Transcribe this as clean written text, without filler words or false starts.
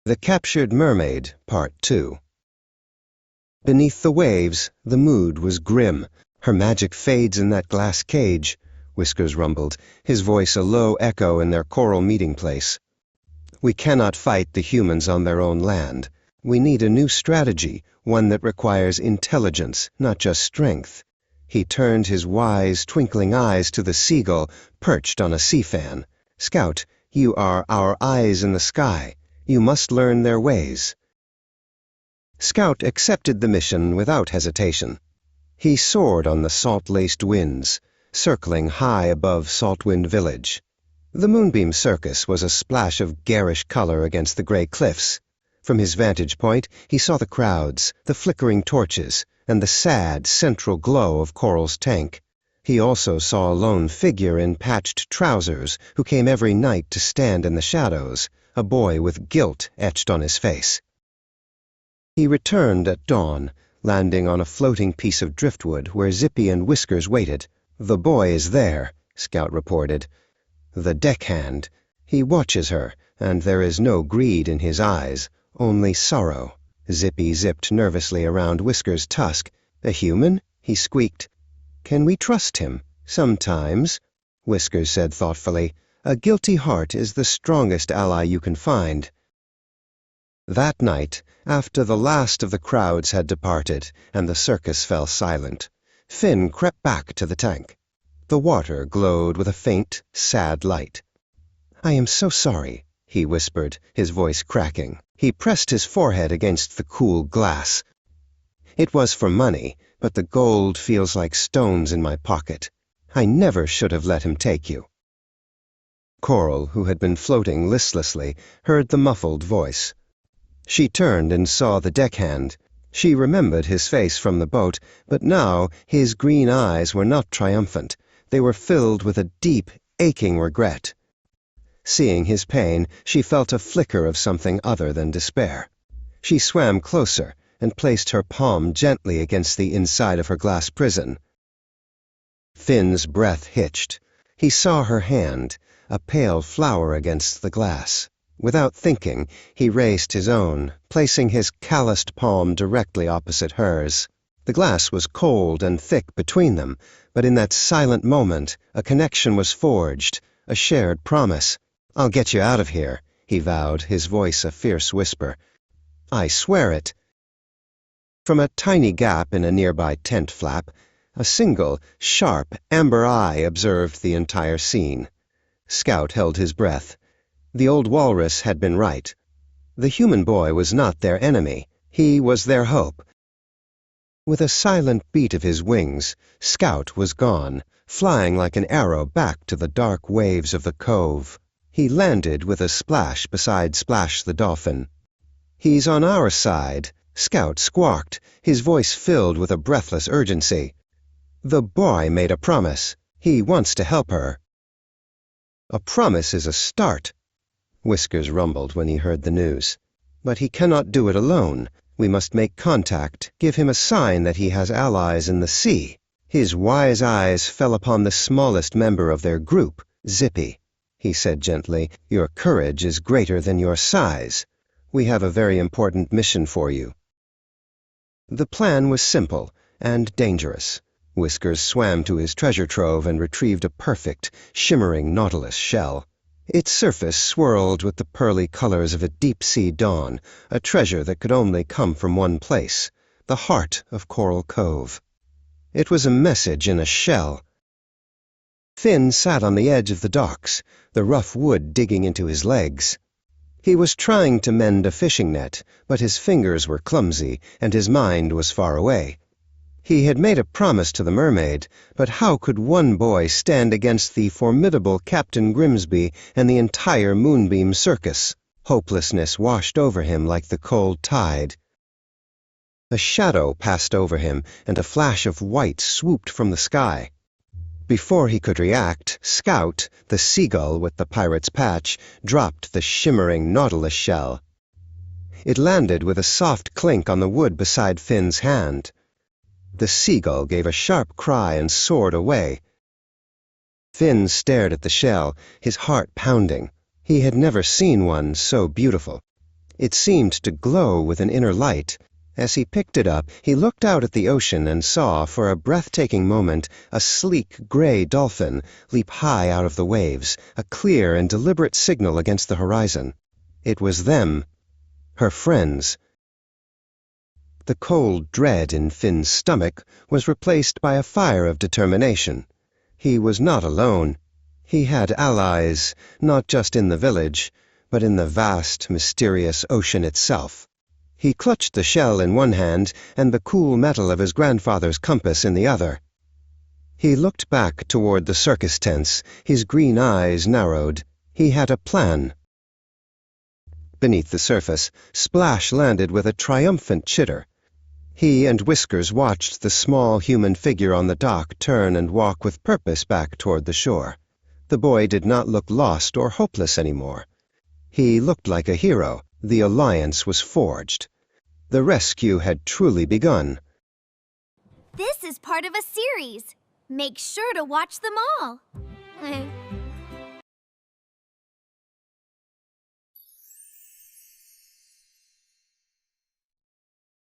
The Captured Mermaid, Part 2. Beneath the waves, the mood was grim. Her magic fades in that glass cage, Whiskers rumbled, his voice a low echo in their coral meeting place. We cannot fight the humans on their own land. We need a new strategy, one that requires intelligence, not just strength. He turned his wise, twinkling eyes to the seagull, perched on a sea fan. Scout, you are our eyes in the sky. You must learn their ways. Scout accepted the mission without hesitation. He soared on the salt-laced winds, circling high above Saltwind Village. The Moonbeam Circus was a splash of garish color against the gray cliffs. From his vantage point, he saw the crowds, the flickering torches, and the sad, central glow of Coral's tank. He also saw a lone figure in patched trousers who came every night to stand in the shadows, a boy with guilt etched on his face. He returned at dawn, landing on a floating piece of driftwood where Zippy and Whiskers waited. "The boy is there," Scout reported. "The deckhand. He watches her, and there is no greed in his eyes, only sorrow." Zippy zipped nervously around Whiskers' tusk. "A human?" he squeaked. "Can we trust him?" "Sometimes," Whiskers said thoughtfully. "A guilty heart is the strongest ally you can find." That night, after the last of the crowds had departed and the circus fell silent, Finn crept back to the tank. The water glowed with a faint, sad light. "I am so sorry," he whispered, his voice cracking. He pressed his forehead against the cool glass. "It was for money, but the gold feels like stones in my pocket. I never should have let him take you." Coral, who had been floating listlessly, heard the muffled voice. She turned and saw the deckhand. She remembered his face from the boat, but now his green eyes were not triumphant. They were filled with a deep, aching regret. Seeing his pain, she felt a flicker of something other than despair. She swam closer and placed her palm gently against the inside of her glass prison. Finn's breath hitched. He saw her hand, a pale flower against the glass. Without thinking, he raised his own, placing his calloused palm directly opposite hers. The glass was cold and thick between them, but in that silent moment, a connection was forged, a shared promise. "I'll get you out of here," he vowed, his voice a fierce whisper. "I swear it." From a tiny gap in a nearby tent flap, a single, sharp, amber eye observed the entire scene. Scout held his breath. The old walrus had been right. The human boy was not their enemy. He was their hope. With a silent beat of his wings, Scout was gone, flying like an arrow back to the dark waves of the cove. He landed with a splash beside Splash the dolphin. "He's on our side," Scout squawked, his voice filled with a breathless urgency. "The boy made a promise. He wants to help her." "A promise is a start," Whiskers rumbled when he heard the news. "But he cannot do it alone. We must make contact, give him a sign that he has allies in the sea." His wise eyes fell upon the smallest member of their group, Zippy. He said gently, "Your courage is greater than your size. We have a very important mission for you." The plan was simple and dangerous. Whiskers swam to his treasure trove and retrieved a perfect, shimmering nautilus shell. Its surface swirled with the pearly colors of a deep-sea dawn, a treasure that could only come from one place, the heart of Coral Cove. It was a message in a shell. Finn sat on the edge of the docks, the rough wood digging into his legs. He was trying to mend a fishing net, but his fingers were clumsy, and his mind was far away. He had made a promise to the mermaid, but how could one boy stand against the formidable Captain Grimsby and the entire Moonbeam Circus? Hopelessness washed over him like the cold tide. A shadow passed over him, and a flash of white swooped from the sky. Before he could react, Scout, the seagull with the pirate's patch, dropped the shimmering nautilus shell. It landed with a soft clink on the wood beside Finn's hand. The seagull gave a sharp cry and soared away. Finn stared at the shell, his heart pounding. He had never seen one so beautiful. It seemed to glow with an inner light. As he picked it up, he looked out at the ocean and saw, for a breathtaking moment, a sleek gray dolphin leap high out of the waves, a clear and deliberate signal against the horizon. It was them, her friends. The cold dread in Finn's stomach was replaced by a fire of determination. He was not alone. He had allies, not just in the village, but in the vast, mysterious ocean itself. He clutched the shell in one hand and the cool metal of his grandfather's compass in the other. He looked back toward the circus tents, his green eyes narrowed. He had a plan. Beneath the surface, Splash landed with a triumphant chitter. He and Whiskers watched the small human figure on the dock turn and walk with purpose back toward the shore. The boy did not look lost or hopeless anymore. He looked like a hero. The alliance was forged. The rescue had truly begun. This is part of a series. Make sure to watch them all.